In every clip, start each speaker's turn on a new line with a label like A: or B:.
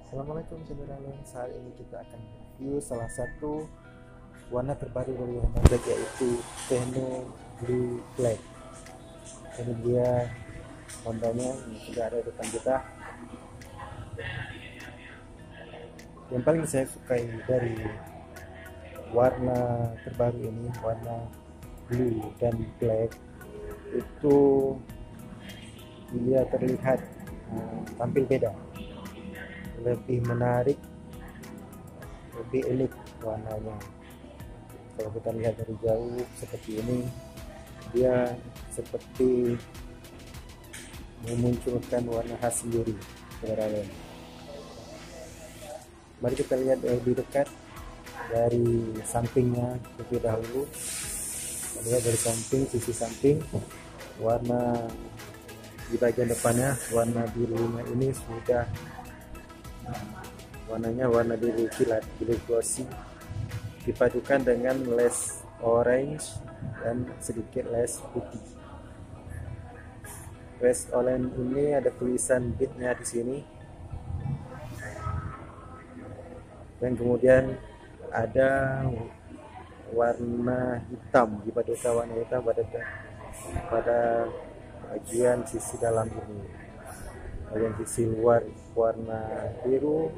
A: Assalamualaikum saudara. Saat ini kita akan review salah satu warna terbaru dari Honda Black, yaitu Techno Blue Black. Ini dia Hondanya yang sudah ada di depan kita. Yang paling saya sukai dari warna terbaru ini, warna blue dan black, itu dia terlihat tampil beda, lebih menarik, lebih unik warnanya. Kalau kita lihat dari jauh seperti ini, dia seperti memunculkan warna khas sendiri, saudara. Mari kita lihat lebih dekat dari sampingnya terlebih dahulu. Lihat dari samping, sisi samping, warna di bagian depannya, warna birunya ini sudah warnanya warna biru kilat, biru glossy, dipadukan dengan les orange dan sedikit les putih. Les orange ini ada tulisan bitnya di sini, dan kemudian ada warna hitam, dipadukan warna hitam pada bagian sisi dalam ini. Bagian sisi luar warna biru,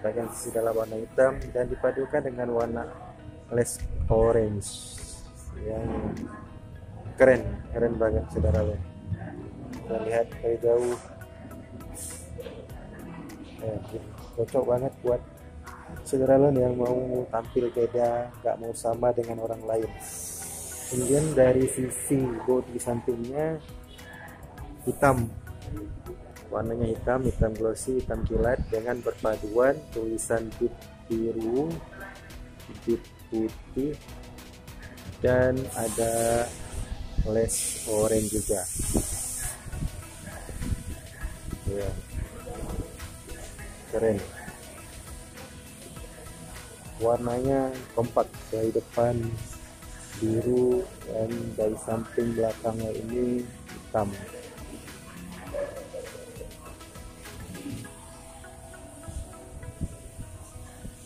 A: bagian sisi dalam warna hitam, dan dipadukan dengan warna les orange yang keren banget, saudara. Kita lihat dari jauh, cocok banget buat saudara yang mau tampil beda, gak mau sama dengan orang lain. Kemudian dari sisi bodi sampingnya hitam, warnanya hitam glossy, hitam kilat, dengan perpaduan tulisan bit biru, bit putih, dan ada les orange juga. Ya, keren. Warnanya kompak, dari depan biru dan dari samping belakangnya ini hitam.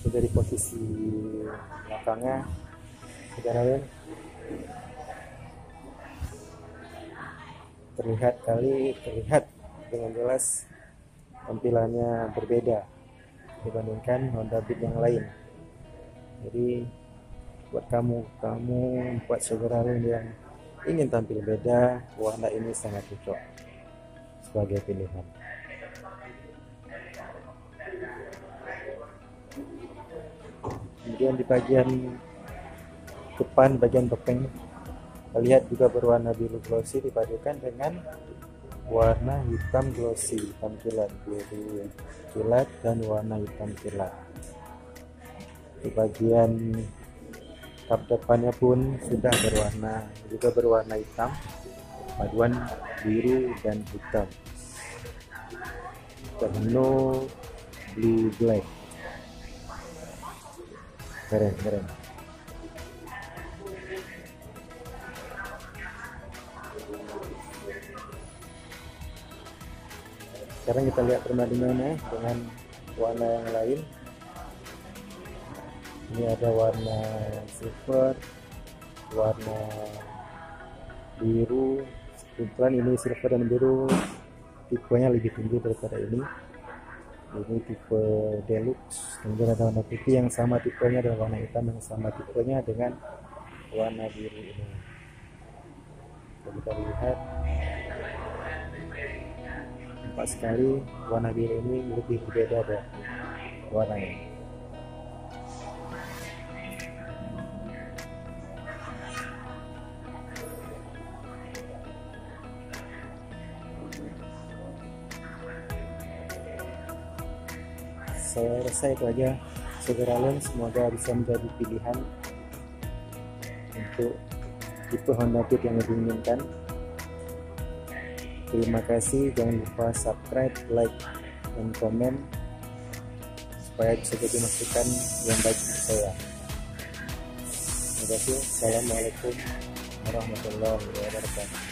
A: Dari posisi belakangnya, saudara, terlihat dengan jelas tampilannya berbeda dibandingkan Honda Beat yang lain. Jadi buat buat saudara yang ingin tampil beda, warna ini sangat cocok sebagai pilihan. Kemudian di bagian depan, bagian topeng, kita lihat juga berwarna biru glossy dipadukan dengan warna hitam glossy, hitam kilat, biru kilat, dan warna hitam kilat. Di bagian kap depannya pun sudah berwarna hitam, paduan biru dan hitam. Techno Blue Black, keren. Sekarang kita lihat perbandingannya dengan warna yang lain. Ini ada warna silver, warna biru. Kebetulan ini silver dan biru tipenya lebih tinggi daripada ini. Ini tipe deluxe. Kemudian ada warna putih yang sama tipenya, dan warna hitam yang sama tipenya dengan warna biru ini. Kita lihat, nampak sekali warna biru ini lebih berbeda dari warnanya. Saya rasa itu aja, saudara. Semoga bisa menjadi pilihan untuk tipe Honda Beat yang diinginkan. Terima kasih, jangan lupa subscribe, like, dan komen supaya bisa jadi masukan yang baik untuk saya. Terima kasih. Assalamualaikum warahmatullahi wabarakatuh.